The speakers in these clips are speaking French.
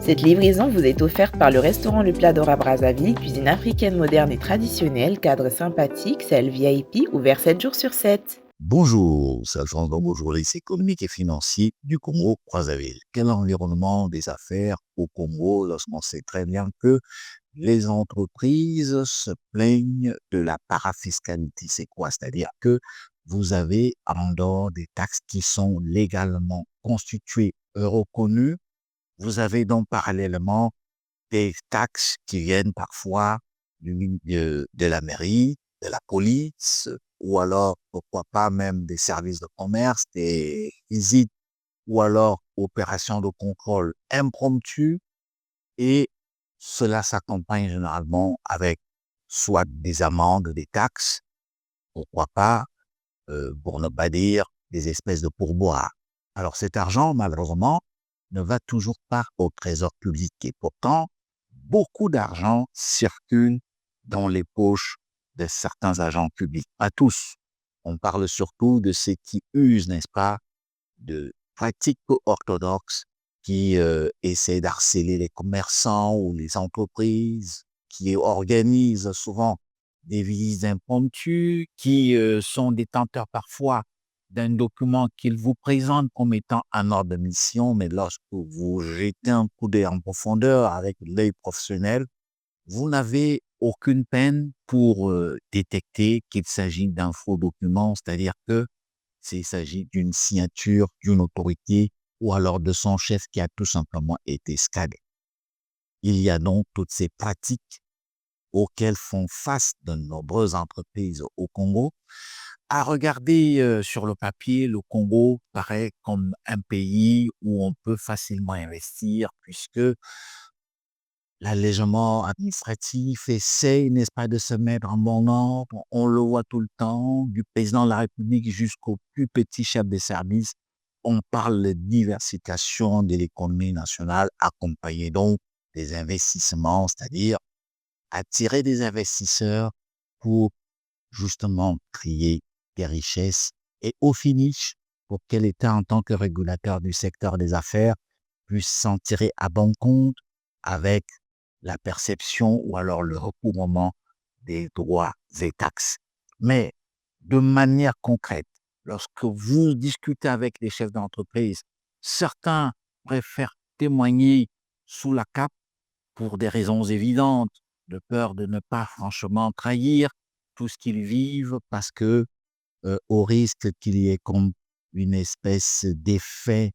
Cette livraison vous est offerte par le restaurant Le Plat d'Or à Brazzaville, cuisine africaine moderne et traditionnelle, cadre sympathique, salle VIP, ouvert 7 jours sur 7. Bonjour, c'est Alphonse Dombo, journaliste économique et financier du Congo, Brazzaville. Quel environnement des affaires au Congo lorsqu'on sait très bien que les entreprises se plaignent de la parafiscalité. C'est quoi? C'est-à-dire que vous avez en dehors des taxes qui sont légalement constituées et reconnues, vous avez donc parallèlement des taxes qui viennent parfois de la mairie, de la police, ou alors, pourquoi pas, même des services de commerce, des visites, ou alors opérations de contrôle impromptues, et cela s'accompagne généralement avec soit des amendes, des taxes, pourquoi pas, pour ne pas dire des espèces de pourboires. Alors cet argent, malheureusement, ne va toujours pas au trésor public et pourtant, beaucoup d'argent circule dans les poches de certains agents publics. Pas tous. On parle surtout de ceux qui usent, n'est-ce pas, de pratiques peu orthodoxes qui essaient d'harceler les commerçants ou les entreprises, qui organisent souvent des visites impromptues, qui sont détenteurs parfois d'un document qu'ils vous présentent comme étant un ordre de mission, mais lorsque vous jetez un coup d'œil en profondeur avec l'œil professionnel, vous n'avez aucune peine pour détecter qu'il s'agit d'un faux document, c'est-à-dire que s'il s'agit d'une signature d'une autorité ou alors de son chef qui a tout simplement été scanné. Il y a donc toutes ces pratiques auxquelles font face de nombreuses entreprises au Congo. À regarder sur le papier, le Congo paraît comme un pays où on peut facilement investir puisque l'allègement administratif essaie, n'est-ce pas, de se mettre en bon ordre. On le voit tout le temps, du président de la République jusqu'au plus petit chef de service. On parle de diversification de l'économie nationale, accompagnée donc des investissements, c'est-à-dire attirer des investisseurs pour justement créer des richesses et au finish, pour que l'État, en tant que régulateur du secteur des affaires, puisse s'en tirer à bon compte avec la perception ou alors le recouvrement des droits et taxes. Mais de manière concrète, lorsque vous discutez avec les chefs d'entreprise, certains préfèrent témoigner sous la cape pour des raisons évidentes, de peur de ne pas franchement trahir tout ce qu'ils vivent parce que au risque qu'il y ait comme une espèce d'effet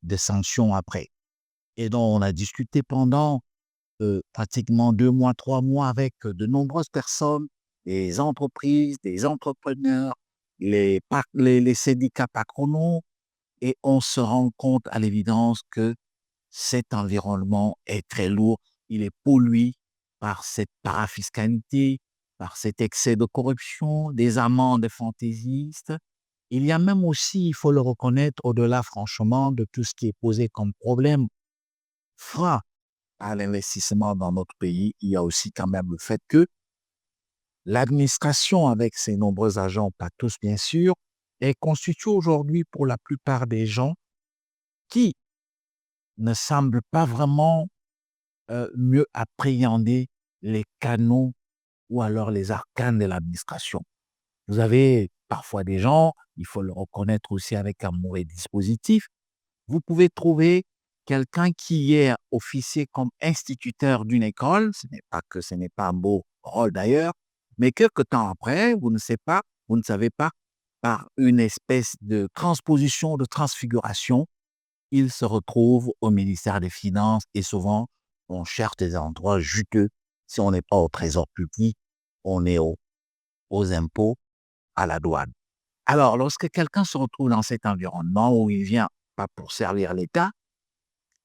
de sanction après. Et donc, on a discuté pendant pratiquement 2 mois, 3 mois avec de nombreuses personnes, des entreprises, des entrepreneurs, les syndicats patronaux, et on se rend compte à l'évidence que cet environnement est très lourd. Il est pollué par cette parafiscalité, par cet excès de corruption, des amendes fantaisistes. Il y a même aussi, il faut le reconnaître, au-delà franchement de tout ce qui est posé comme problème, frein à l'investissement dans notre pays, il y a aussi quand même le fait que l'administration, avec ses nombreux agents, pas tous bien sûr, est constituée aujourd'hui pour la plupart des gens qui ne semblent pas vraiment mieux appréhender les canaux ou alors les arcanes de l'administration. Vous avez parfois des gens, il faut le reconnaître aussi avec un mauvais dispositif, vous pouvez trouver quelqu'un qui est officier comme instituteur d'une école, ce n'est pas un beau rôle d'ailleurs, mais quelque temps après, vous ne savez pas, par une espèce de transposition, de transfiguration, il se retrouve au ministère des Finances et souvent, on cherche des endroits juteux. Si on n'est pas au trésor public, on est aux impôts, à la douane. Alors, lorsque quelqu'un se retrouve dans cet environnement où il vient pas pour servir l'État,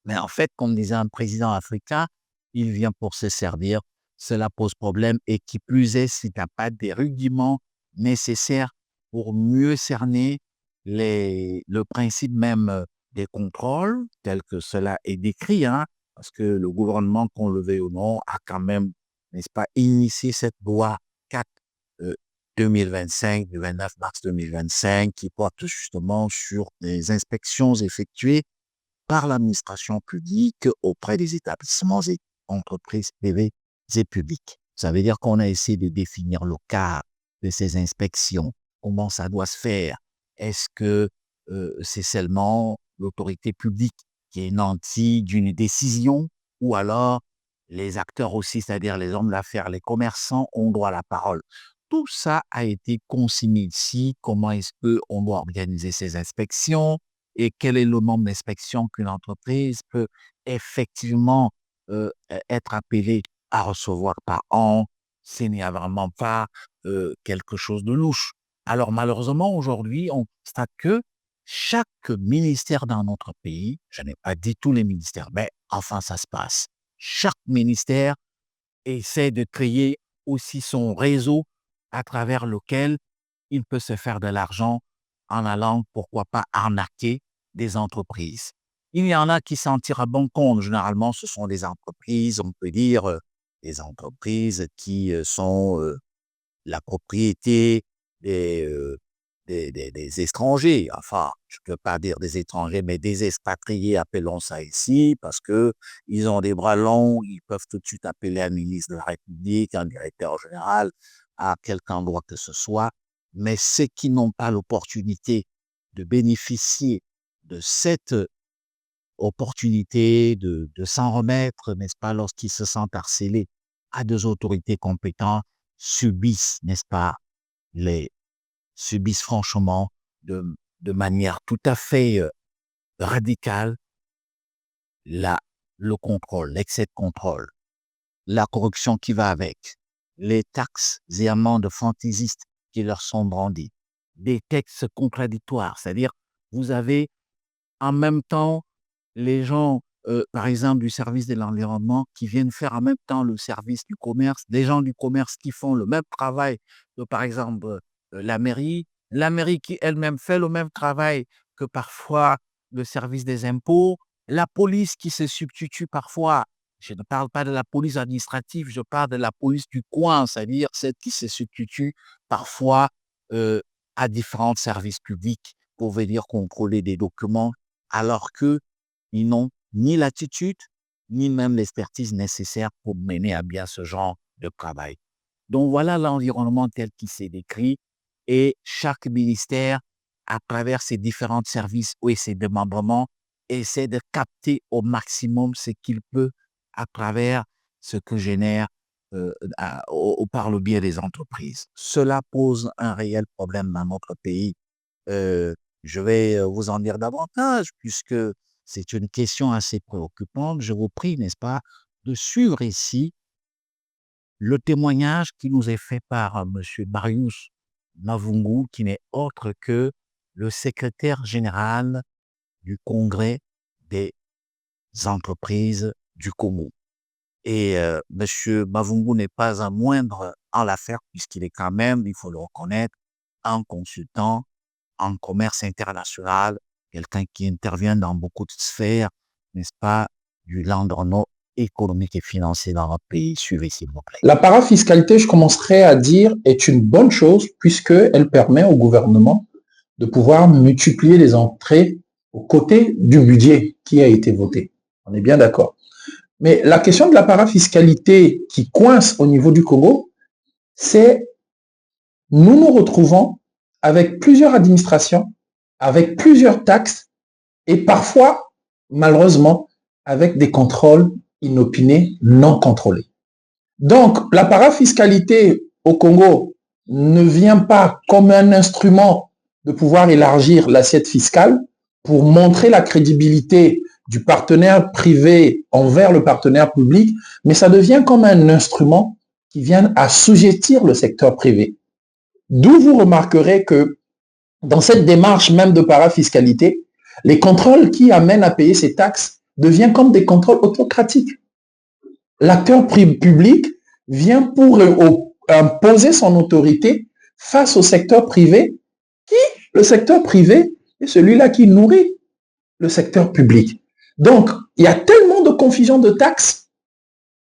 mais en fait, comme disait un président africain, il vient pour se servir. Cela pose problème et qui plus est, si tu n'as pas des rudiments nécessaires pour mieux cerner le principe même des contrôles, tel que cela est décrit, hein, parce que le gouvernement, qu'on le veuille ou non, a quand même, n'est-ce pas, initié cette loi 4 euh, 2025, du 29 mars 2025, qui porte justement sur les inspections effectuées par l'administration publique auprès des établissements et entreprises privées et publiques. Ça veut dire qu'on a essayé de définir le cadre de ces inspections, comment ça doit se faire. Est-ce que c'est seulement l'autorité publique qui est nantie d'une décision ou alors les acteurs aussi, c'est-à-dire les hommes d'affaires, les commerçants ont droit à la parole. Tout ça a été consigné ici. Comment est-ce qu'on doit organiser ces inspections et quel est le nombre d'inspections qu'une entreprise peut effectivement être appelée à recevoir par an. Ce n'est vraiment pas quelque chose de louche. Alors malheureusement, aujourd'hui, on constate que chaque ministère dans notre pays, je n'ai pas dit tous les ministères, mais enfin ça se passe. Chaque ministère essaie de créer aussi son réseau à travers lequel il peut se faire de l'argent en allant, pourquoi pas, arnaquer des entreprises. Il y en a qui s'en tirent à bon compte. Généralement, ce sont des entreprises, on peut dire, des entreprises qui sont la propriété des, des étrangers. Enfin, je ne peux pas dire des étrangers, mais des expatriés, appelons ça ici, parce que ils ont des bras longs, ils peuvent tout de suite appeler un ministre de la République, un directeur général, à quelque endroit que ce soit. Mais ceux qui n'ont pas l'opportunité de bénéficier de cette opportunité de s'en remettre, n'est-ce pas, lorsqu'ils se sentent harcelés à des autorités compétentes, subissent, n'est-ce pas, les subissent franchement de manière tout à fait radicale la, le contrôle, l'excès de contrôle, la corruption qui va avec, les taxes et amendes fantaisistes qui leur sont brandies, des textes contradictoires, c'est-à-dire vous avez en même temps les gens, par exemple, du service de l'environnement qui viennent faire en même temps le service du commerce, des gens du commerce qui font le même travail que, par exemple, la mairie qui elle-même fait le même travail que parfois le service des impôts, la police qui se substitue parfois. Je ne parle pas de la police administrative, je parle de la police du coin, c'est-à-dire celle qui se substitue parfois euh, à différents services publics pour venir contrôler des documents, alors que ils n'ont ni l'attitude, ni même l'expertise nécessaire pour mener à bien ce genre de travail. Donc voilà l'environnement tel qu'il s'est décrit et chaque ministère, à travers ses différents services et ses démembrements, essaie de capter au maximum ce qu'il peut à travers ce que génère par le biais des entreprises. Cela pose un réel problème dans notre pays. Je vais vous en dire davantage puisque c'est une question assez préoccupante. Je vous prie, n'est-ce pas, de suivre ici le témoignage qui nous est fait par M. Marius Mavungu, qui n'est autre que le secrétaire général du Congrès des entreprises du Congo. Et M. Mavungu n'est pas un moindre en l'affaire, puisqu'il est quand même, il faut le reconnaître, un consultant en commerce international, quelqu'un qui intervient dans beaucoup de sphères, n'est-ce pas, du l'environnement économique et financier dans notre pays. Suivez, s'il vous plaît. La parafiscalité, je commencerai à dire, est une bonne chose puisqu'elle permet au gouvernement de pouvoir multiplier les entrées aux côtés du budget qui a été voté. On est bien d'accord. Mais la question de la parafiscalité qui coince au niveau du Congo, c'est nous nous retrouvons avec plusieurs administrations, avec plusieurs taxes et parfois, malheureusement, avec des contrôles inopinés, non contrôlés. Donc, la parafiscalité au Congo ne vient pas comme un instrument de pouvoir élargir l'assiette fiscale pour montrer la crédibilité du partenaire privé envers le partenaire public, mais ça devient comme un instrument qui vient assujettir le secteur privé. D'où vous remarquerez que dans cette démarche même de parafiscalité, les contrôles qui amènent à payer ces taxes deviennent comme des contrôles autocratiques. L'acteur public vient pour imposer son autorité face au secteur privé, qui, le secteur privé, est celui-là qui nourrit le secteur public. Donc, il y a tellement de confusion de taxes,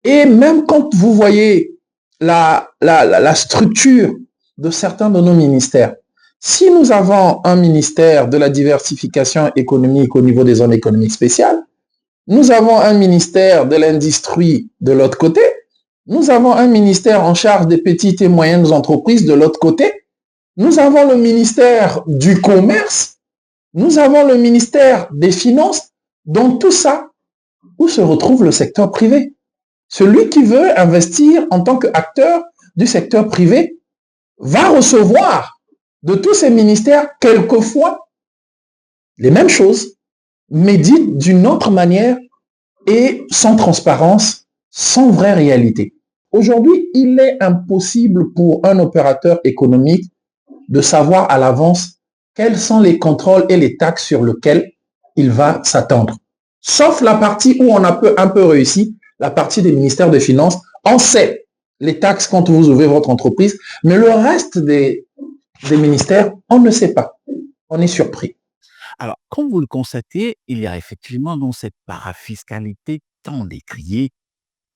et même quand vous voyez la structure de certains de nos ministères, Si nous avons un ministère de la diversification économique au niveau des zones économiques spéciales, nous avons un ministère de l'industrie de l'autre côté, nous avons un ministère en charge des petites et moyennes entreprises de l'autre côté, nous avons le ministère du commerce, nous avons le ministère des finances. Dans tout ça, où se retrouve le secteur privé? Celui qui veut investir en tant qu'acteur du secteur privé va recevoir de tous ces ministères quelquefois les mêmes choses, mais dites d'une autre manière et sans transparence, sans vraie réalité. Aujourd'hui, il est impossible pour un opérateur économique de savoir à l'avance quels sont les contrôles et les taxes sur lesquels il va s'attendre. Sauf la partie où on a un peu réussi, la partie des ministères des Finances. On sait les taxes quand vous ouvrez votre entreprise, mais le reste des ministères, on ne sait pas. On est surpris. Alors, comme vous le constatez, il y a effectivement dans cette parafiscalité tant décriée.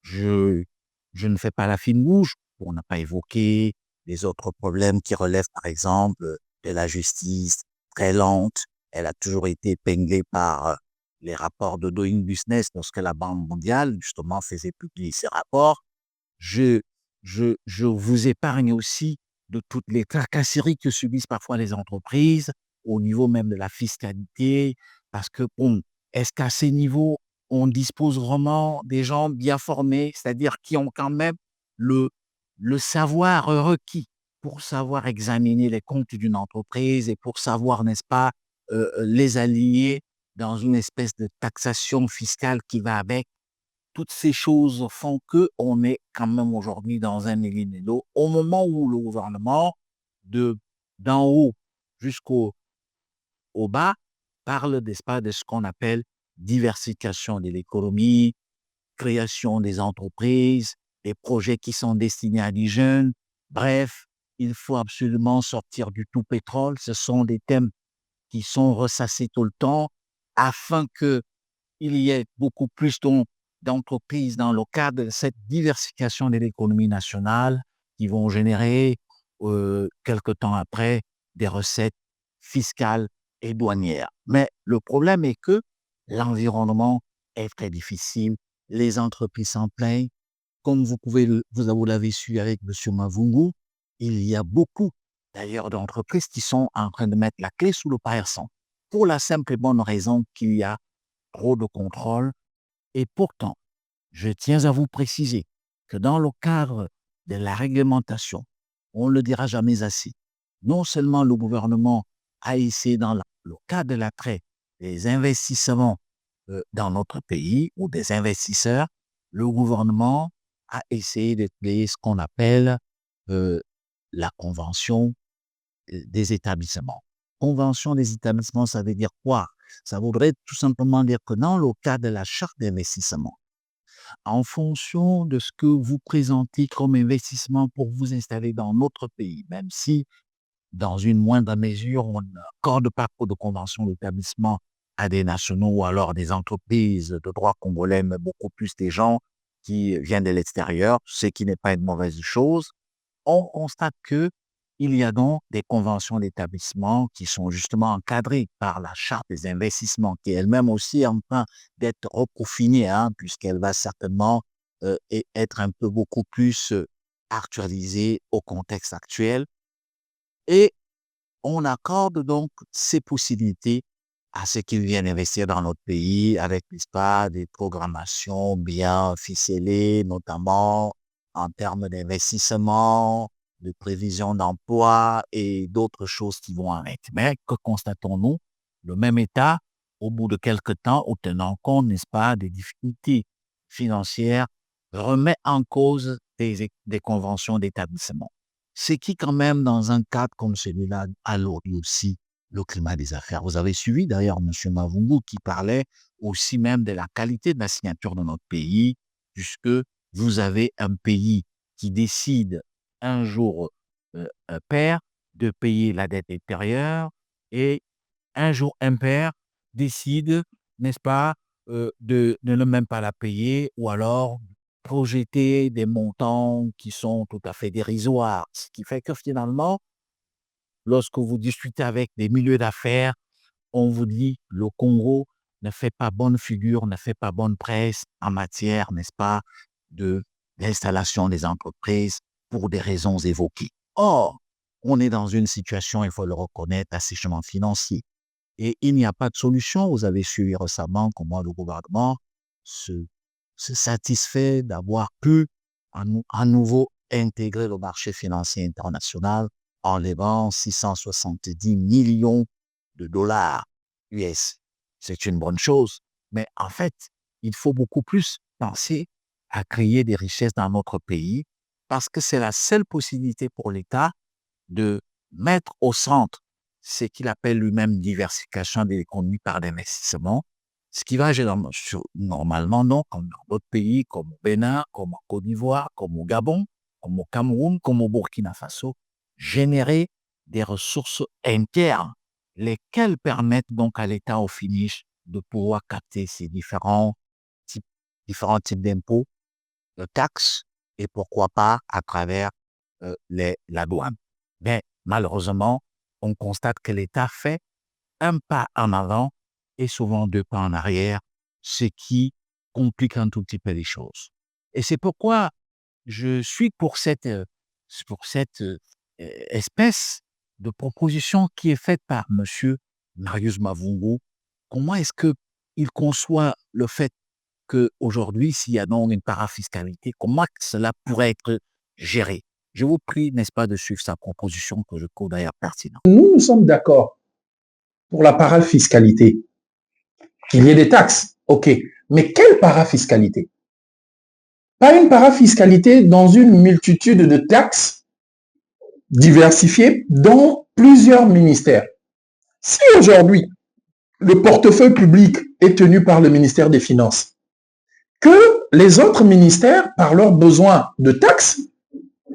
Je, je ne fais pas la fine bouche pour ne pas évoquer les autres problèmes qui relèvent, par exemple, de la justice très lente. Elle a toujours été épinglée par les rapports de Doing Business lorsque la Banque mondiale, justement, faisait publier ses rapports. Je, je vous épargne aussi de toutes les tracasseries que subissent parfois les entreprises au niveau même de la fiscalité, parce que, bon, est-ce qu'à ces niveaux, on dispose vraiment des gens bien formés, c'est-à-dire qui ont quand même le, le savoir requis pour savoir examiner les comptes d'une entreprise et pour savoir, n'est-ce pas, les aligner dans une espèce de taxation fiscale qui va avec. Toutes ces choses font que on est quand même aujourd'hui dans un équilibre au moment où le gouvernement, de d'en haut jusqu'au au bas, parle, n'est-ce pas, de ce qu'on appelle diversification de l'économie, création des entreprises, des projets qui sont destinés à des jeunes. Bref, il faut absolument sortir du tout pétrole. Ce sont des thèmes qui sont ressassés tout le temps afin que il y ait beaucoup plus d'entreprises dans le cadre de cette diversification de l'économie nationale qui vont générer, quelque temps après, des recettes fiscales et douanières. Mais le problème est que l'environnement est très difficile. Les entreprises s'en plaignent. Comme vous l'avez su avec M. Mavungu, il y a beaucoup d'ailleurs d'entreprises qui sont en train de mettre la clé sous le paillasson pour la simple et bonne raison qu'il y a trop de contrôle. Et pourtant, je tiens à vous préciser que dans le cadre de la réglementation, on ne le dira jamais assez, non seulement le gouvernement a essayé dans le cadre de l'attrait des investissements dans notre pays ou des investisseurs, le gouvernement a essayé de créer ce qu'on appelle euh, la convention des établissements. Convention des établissements, ça veut dire quoi? Ça voudrait tout simplement dire que dans le cas de la charte d'investissement, en fonction de ce que vous présentez comme investissement pour vous installer dans notre pays, même si dans une moindre mesure, on n'accorde pas trop de conventions d'établissement à des nationaux ou alors des entreprises de droit congolais, mais beaucoup plus des gens qui viennent de l'extérieur, ce qui n'est pas une mauvaise chose. On constate que il y a donc des conventions d'établissement qui sont justement encadrées par la charte des investissements, qui est elle-même aussi en train d'être reprofinée, hein, puisqu'elle va certainement être un peu beaucoup plus actualisée au contexte actuel. Et on accorde donc ces possibilités à ceux qui viennent investir dans notre pays avec, n'est-ce pas, des programmations bien ficelées, notamment en termes d'investissement, de prévision d'emploi et d'autres choses qui vont avec. Mais que constatons-nous? Le même État, au bout de quelque temps, en tenant compte, n'est-ce pas, des difficultés financières, remet en cause des conventions d'établissement. Ce qui, quand même, dans un cadre comme celui-là, alourdit aussi le climat des affaires. Vous avez suivi d'ailleurs M. Mavungu qui parlait aussi même de la qualité de la signature de notre pays, puisque vous avez un pays qui décide un jour pair de payer la dette intérieure et un jour impair décide, n'est-ce pas, de ne même pas la payer ou alors projeter des montants qui sont tout à fait dérisoires. Ce qui fait que finalement, lorsque vous discutez avec des milieux d'affaires, on vous dit le Congo ne fait pas bonne figure, ne fait pas bonne presse en matière, n'est-ce pas, de d'installation des entreprises pour des raisons évoquées. Or, on est dans une situation, il faut le reconnaître, d'assèchement financier. Et il n'y a pas de solution. Vous avez suivi récemment comment le gouvernement se, se satisfait d'avoir pu à nouveau intégrer le marché financier international en levant 670 millions de dollars US. C'est une bonne chose. Mais en fait, il faut beaucoup plus penser à créer des richesses dans notre pays parce que c'est la seule possibilité pour l'État de mettre au centre ce qu'il appelle lui-même diversification de l'économie par l'investissement, ce qui va normalement, non, comme dans d'autres pays, comme au Bénin, comme en Côte d'Ivoire, comme au Gabon, comme au Cameroun, comme au Burkina Faso, générer des ressources internes, lesquelles permettent donc à l'État au finish de pouvoir capter ces types, différents types d'impôts, de taxes, et pourquoi pas à travers la douane. Mais malheureusement, on constate que l'État fait un pas en avant et souvent deux pas en arrière, ce qui complique un tout petit peu les choses. Et c'est pourquoi je suis pour cette espèce de proposition qui est faite par M. Marius Mavungo. Comment est-ce qu'il conçoit le fait qu'aujourd'hui, s'il y a donc une parafiscalité, comment cela pourrait être géré? Je vous prie, n'est-ce pas, de suivre sa proposition que je trouve d'ailleurs pertinente. Nous sommes d'accord pour la parafiscalité. Qu'il y ait des taxes, ok. Mais quelle parafiscalité? Pas une parafiscalité dans une multitude de taxes diversifiées dans plusieurs ministères. Si aujourd'hui, le portefeuille public est tenu par le ministère des Finances, que les autres ministères, par leurs besoins de taxes,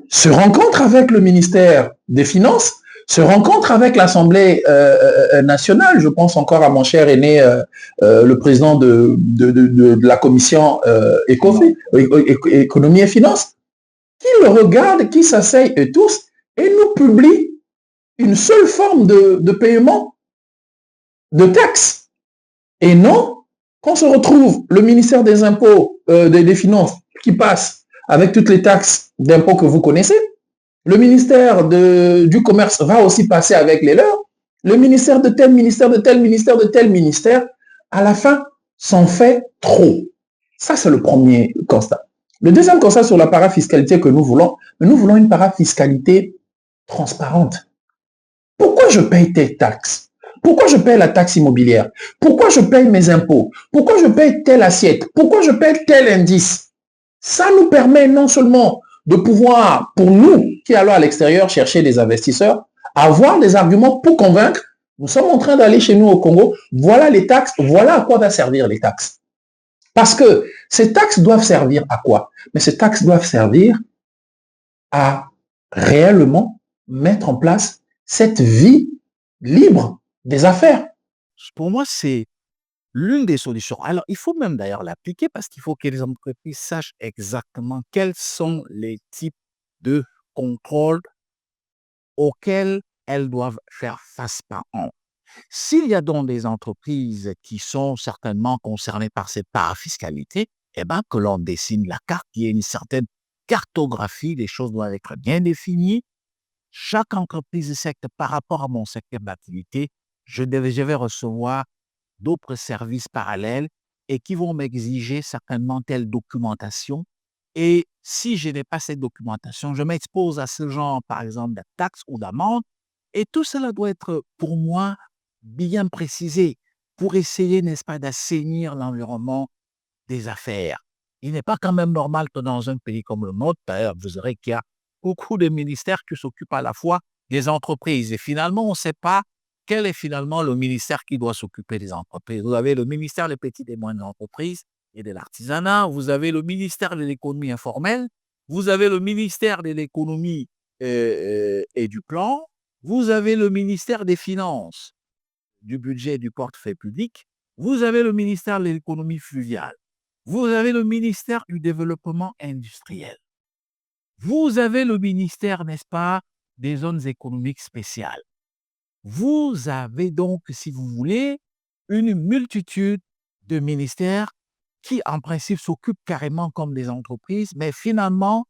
se rencontrent avec le ministère des Finances, se rencontrent avec l'Assemblée nationale. Je pense encore à mon cher aîné, le président de la commission économie et finances, qui le regarde, qui s'asseyent et tous, et nous publie une seule forme de paiement de taxes. Et non, qu'on se retrouve le ministère des impôts, des finances, qui passe avec toutes les taxes d'impôts que vous connaissez. Le ministère du commerce va aussi passer avec les leurs. Le ministère de tel ministère, de tel ministère, de tel ministère, à la fin, s'en fait trop. Ça, c'est le premier constat. Le deuxième constat sur la parafiscalité que nous voulons une parafiscalité transparente. Pourquoi je paye telle taxe? Pourquoi je paye la taxe immobilière? Pourquoi je paye mes impôts? Pourquoi je paye telle assiette? Pourquoi je paye tel indice? Ça nous permet non seulement de pouvoir, pour nous qui allons à l'extérieur chercher des investisseurs, avoir des arguments pour convaincre. Nous sommes en train d'aller chez nous au Congo. Voilà les taxes. Voilà à quoi va servir les taxes. Parce que ces taxes doivent servir à quoi? Mais ces taxes doivent servir à réellement mettre en place cette vie libre des affaires. Pour moi, c'est l'une des solutions. Alors, il faut même d'ailleurs l'appliquer parce qu'il faut que les entreprises sachent exactement quels sont les types de contrôles auxquels elles doivent faire face par an. S'il y a donc des entreprises qui sont certainement concernées par cette parafiscalité, eh bien, que l'on dessine la carte, il y a une certaine cartographie, les choses doivent être bien définies. Chaque entreprise sait que par rapport à mon secteur d'activité, je vais recevoir d'autres services parallèles et qui vont m'exiger certainement telle documentation. Et si je n'ai pas cette documentation, je m'expose à ce genre, par exemple, de taxes ou d'amendes. Et tout cela doit être, pour moi, bien précisé pour essayer, n'est-ce pas, d'assainir l'environnement des affaires. Il n'est pas quand même normal que dans un pays comme le nôtre, d'ailleurs, vous verrez qu'il y a beaucoup de ministères qui s'occupent à la fois des entreprises. Et finalement, on ne sait pas quel est finalement le ministère qui doit s'occuper des entreprises. Vous avez le ministère des petites et moyennes entreprises et de l'artisanat, vous avez le ministère de l'économie informelle, vous avez le ministère de l'économie et du plan, vous avez le ministère des finances, du budget et du portefeuille public, vous avez le ministère de l'économie fluviale, vous avez le ministère du développement industriel, vous avez le ministère, n'est-ce pas, des zones économiques spéciales. Vous avez donc, si vous voulez, une multitude de ministères qui, en principe, s'occupent carrément comme des entreprises, mais finalement,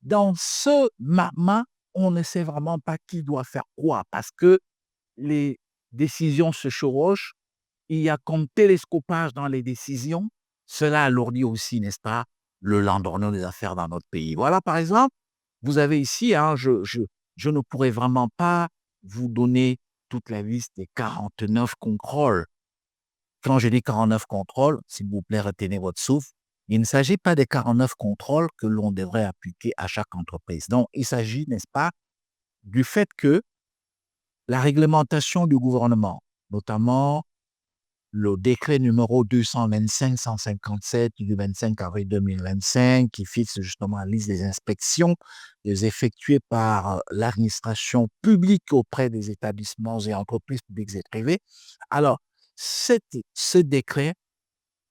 dans ce marmot, on ne sait vraiment pas qui doit faire quoi parce que les décisions se chevauchent. Il y a comme télescopage dans les décisions. Cela alourdit aussi, n'est-ce pas, le landonnau des affaires dans notre pays. Voilà, par exemple, vous avez ici, hein, je ne pourrais vraiment pas vous donner toute la liste des 49 contrôles. Quand je dis 49 contrôles, s'il vous plaît, retenez votre souffle. Il ne s'agit pas des 49 contrôles que l'on devrait appliquer à chaque entreprise. Donc, il s'agit, n'est-ce pas, du fait que la réglementation du gouvernement, notamment le décret numéro 225-157 du 25 avril 2025 qui fixe justement la liste des inspections effectuées par l'administration publique auprès des établissements et entreprises publiques et privées. Alors, ce décret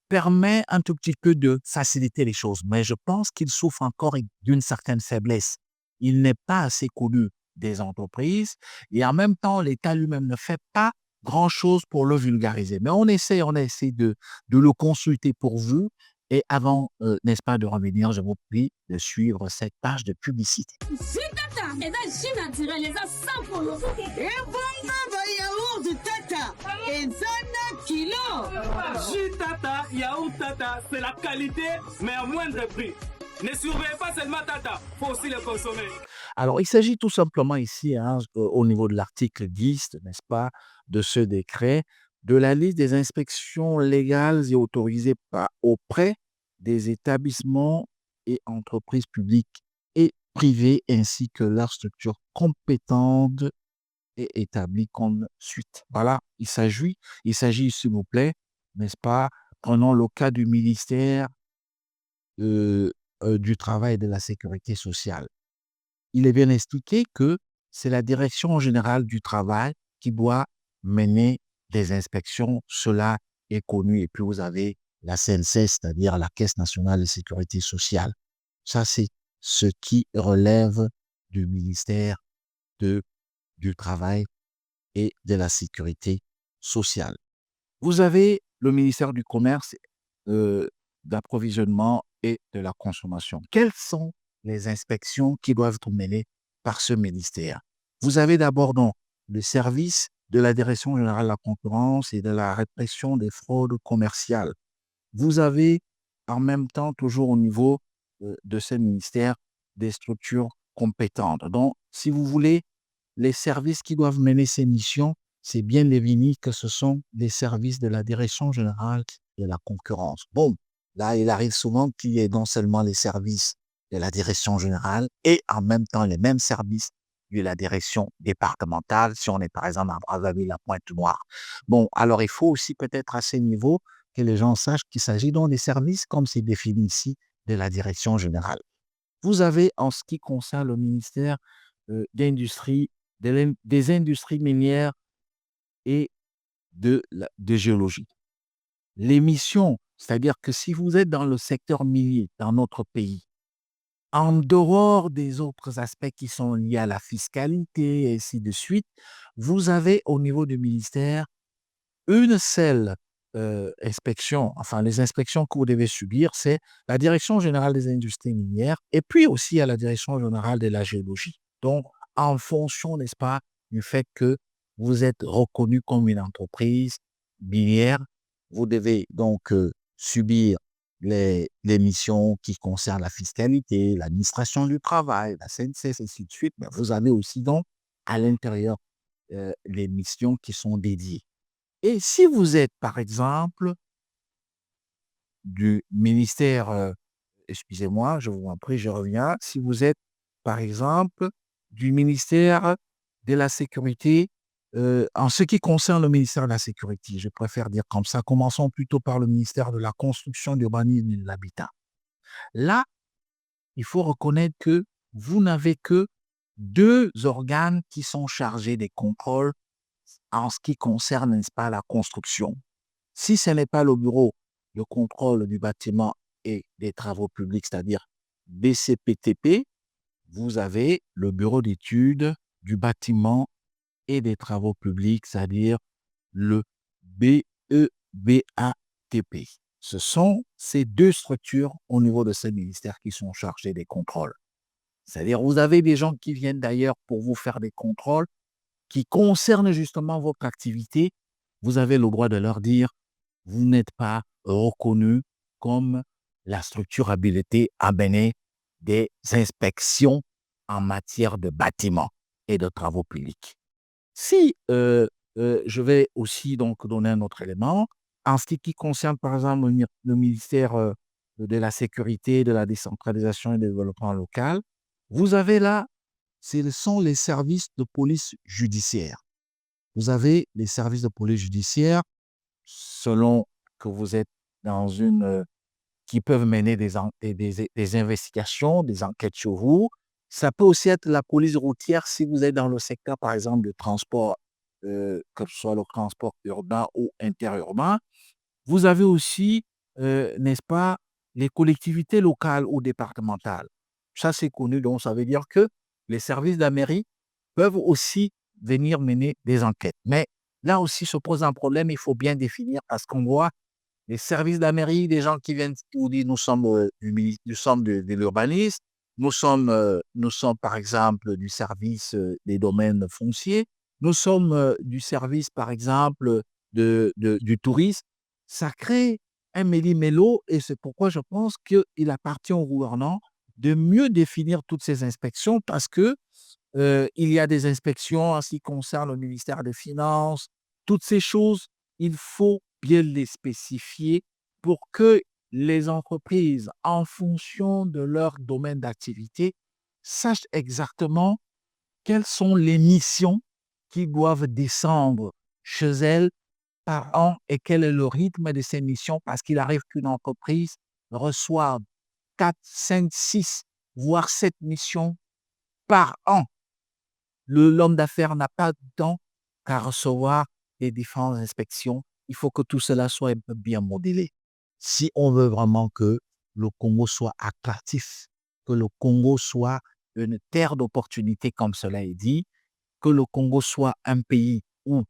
permet un tout petit peu de faciliter les choses, mais je pense qu'il souffre encore d'une certaine faiblesse. Il n'est pas assez connu des entreprises et en même temps, l'État lui-même ne fait pas grand-chose pour le vulgariser. Mais on essaie de le consulter pour vous. Et avant, n'est-ce pas, de revenir, je vous prie de suivre cette page de publicité. Tata, et ça, Chine naturelle, et ça, 100 et bon, yaourt du Tata, et ça, kilo. Tata, yaourt Tata, c'est la qualité, mais à moindre prix. Ne surveillez pas seulement Tata, il faut aussi le consommer. Alors, il s'agit tout simplement ici, hein, au niveau de l'article 10, n'est-ce pas, de ce décret, de la liste des inspections légales et autorisées auprès des établissements et entreprises publiques et privées, ainsi que leurs structures compétentes et établies comme suite. Voilà, il s'agit, s'il vous plaît, n'est-ce pas, prenons le cas du ministère du Travail et de la Sécurité sociale. Il est bien expliqué que c'est la Direction générale du travail qui doit mener des inspections. Cela est connu. Et puis, vous avez la CNSS, c'est-à-dire la Caisse nationale de sécurité sociale. Ça, c'est ce qui relève du ministère du Travail et de la Sécurité sociale. Vous avez le ministère du Commerce, d'approvisionnement et de la consommation. Quelles sont les inspections qui doivent être menées par ce ministère? Vous avez d'abord donc le service de la Direction générale de la concurrence et de la répression des fraudes commerciales. Vous avez en même temps, toujours au niveau de ce ministère, des structures compétentes. Donc, si vous voulez, les services qui doivent mener ces missions, c'est bien défini que ce sont des services de la Direction générale de la concurrence. Bon, là, il arrive souvent qu'il y ait non seulement les services de la direction générale et en même temps les mêmes services de la direction départementale, si on est par exemple à Brazzaville, à Pointe-Noire. Bon, alors il faut aussi peut-être à ce niveau que les gens sachent qu'il s'agit donc des services, comme c'est défini ici, de la direction générale. Vous avez, en ce qui concerne le ministère d'Industrie, des industries minières et de géologie. Les missions, c'est-à-dire que si vous êtes dans le secteur minier dans notre pays, en dehors des autres aspects qui sont liés à la fiscalité et ainsi de suite, vous avez au niveau du ministère une seule inspection, enfin les inspections que vous devez subir, c'est la Direction générale des industries minières et puis aussi à la Direction générale de la géologie. Donc, en fonction, n'est-ce pas, du fait que vous êtes reconnu comme une entreprise minière, vous devez donc subir les missions qui concernent la fiscalité, l'administration du travail, la CNCS, ainsi de suite. Mais vous avez aussi donc à l'intérieur les missions qui sont dédiées. Et si vous êtes, par exemple, du ministère, excusez-moi, je vous en prie, je reviens. Si vous êtes, par exemple, du ministère de la Sécurité, en ce qui concerne le ministère de la Sécurité, je préfère dire comme ça, commençons plutôt par le ministère de la Construction, de l'Urbanisme et de l'Habitat. Là, il faut reconnaître que vous n'avez que 2 organes qui sont chargés des contrôles en ce qui concerne, n'est-ce pas, la construction. Si ce n'est pas le bureau de contrôle du bâtiment et des travaux publics, c'est-à-dire BCPTP, vous avez le bureau d'études du bâtiment et des travaux publics, c'est-à-dire le BEBATP. Ce sont ces deux structures au niveau de ce ministère qui sont chargées des contrôles. C'est-à-dire, vous avez des gens qui viennent d'ailleurs pour vous faire des contrôles qui concernent justement votre activité. Vous avez le droit de leur dire, vous n'êtes pas reconnu comme la structure habilitée à mener des inspections en matière de bâtiments et de travaux publics. Si je vais aussi donc donner un autre élément, en ce qui concerne par exemple le ministère de la Sécurité, de la décentralisation et du développement local, vous avez là, ce sont les services de police judiciaire. Vous avez les services de police judiciaire selon que vous êtes dans une qui peuvent mener des investigations, des enquêtes sur vous. Ça peut aussi être la police routière si vous êtes dans le secteur, par exemple, de transport, que ce soit le transport urbain ou interurbain. Vous avez aussi, n'est-ce pas, les collectivités locales ou départementales. Ça, c'est connu, donc ça veut dire que les services de la mairie peuvent aussi venir mener des enquêtes. Mais là aussi se pose un problème, il faut bien définir parce qu'on voit les services de la mairie, des gens qui viennent vous dire nous sommes nous sommes de l'urbanisme, nous sommes par exemple du service des domaines fonciers, nous sommes du service par exemple du tourisme. Ça crée un méli-mélo et c'est pourquoi je pense qu'il appartient aux gouvernants de mieux définir toutes ces inspections parce que il y a des inspections en ce qui concerne le ministère des Finances. Toutes ces choses, il faut bien les spécifier pour que les entreprises, en fonction de leur domaine d'activité, sachent exactement quelles sont les missions qui doivent descendre chez elles par an et quel est le rythme de ces missions parce qu'il arrive qu'une entreprise reçoive 4, 5, 6, voire 7 missions par an. L'homme d'affaires n'a pas de temps qu'à recevoir les différentes inspections. Il faut que tout cela soit un peu bien modélé. Si on veut vraiment que le Congo soit attractif, que le Congo soit une terre d'opportunités, comme cela est dit, que le Congo soit un pays où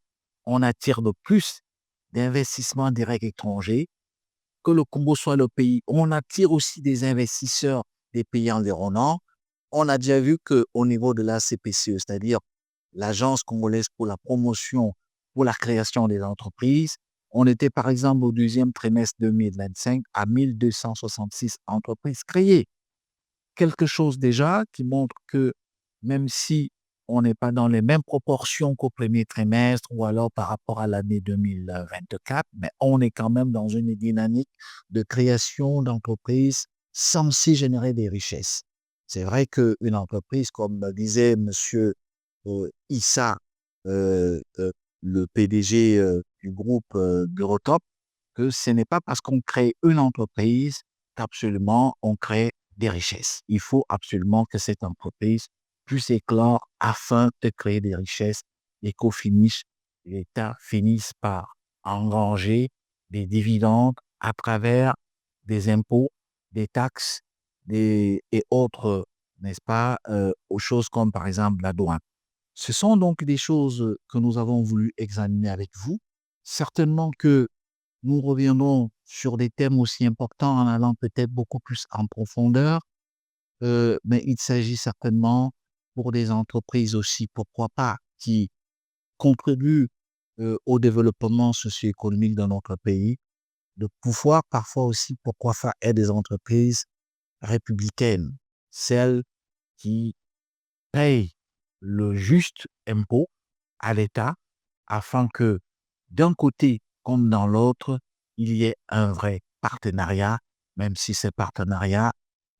on attire de plus d'investissements directs étrangers, que le Congo soit le pays où on attire aussi des investisseurs des pays environnants. On a déjà vu qu'au niveau de la CPCE, c'est-à-dire l'Agence congolaise pour la promotion, pour la création des entreprises, on était par exemple au deuxième trimestre 2025 à 1266 entreprises créées. Quelque chose déjà qui montre que même si on n'est pas dans les mêmes proportions qu'au premier trimestre ou alors par rapport à l'année 2024, mais on est quand même dans une dynamique de création d'entreprises censées générer des richesses. C'est vrai qu'une entreprise, comme disait M. Issa, le PDG du groupe Bureau-Top, que ce n'est pas parce qu'on crée une entreprise qu'absolument on crée des richesses. Il faut absolument que cette entreprise puisse éclore afin de créer des richesses et qu'au finish, l'État finisse par engranger des dividendes à travers des impôts, des taxes et autres, n'est-ce pas, aux choses comme par exemple la douane. Ce sont donc des choses que nous avons voulu examiner avec vous. Certainement que nous reviendrons sur des thèmes aussi importants en allant peut-être beaucoup plus en profondeur, mais il s'agit certainement pour des entreprises aussi, pourquoi pas, qui contribuent au développement socio-économique de notre pays, de pouvoir parfois aussi, pourquoi pas, être des entreprises républicaines, celles qui payent le juste impôt à l'État afin que d'un côté comme dans l'autre, il y ait un vrai partenariat, même si ce partenariat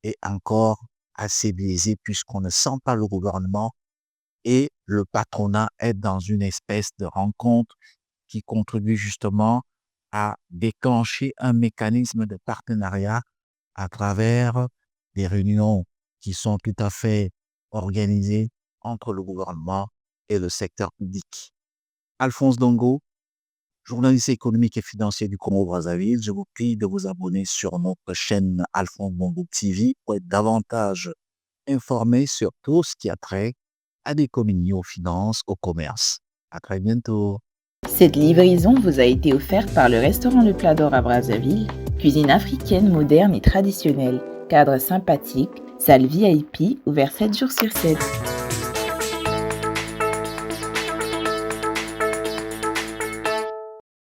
est encore assez biaisé puisqu'on ne sent pas le gouvernement et le patronat être dans une espèce de rencontre qui contribue justement à déclencher un mécanisme de partenariat à travers des réunions qui sont tout à fait organisées entre le gouvernement et le secteur public. Alphonse Dongo, journaliste économique et financier du Congo-Brazzaville, je vous prie de vous abonner sur notre chaîne Alphonse Dongo TV pour être davantage informé sur tout ce qui a trait à l'économie, aux finances, au commerce. À très bientôt. Cette livraison vous a été offerte par le restaurant Le Plat d'Or à Brazzaville, cuisine africaine moderne et traditionnelle, cadre sympathique, salle VIP, ouvert 7 jours sur 7.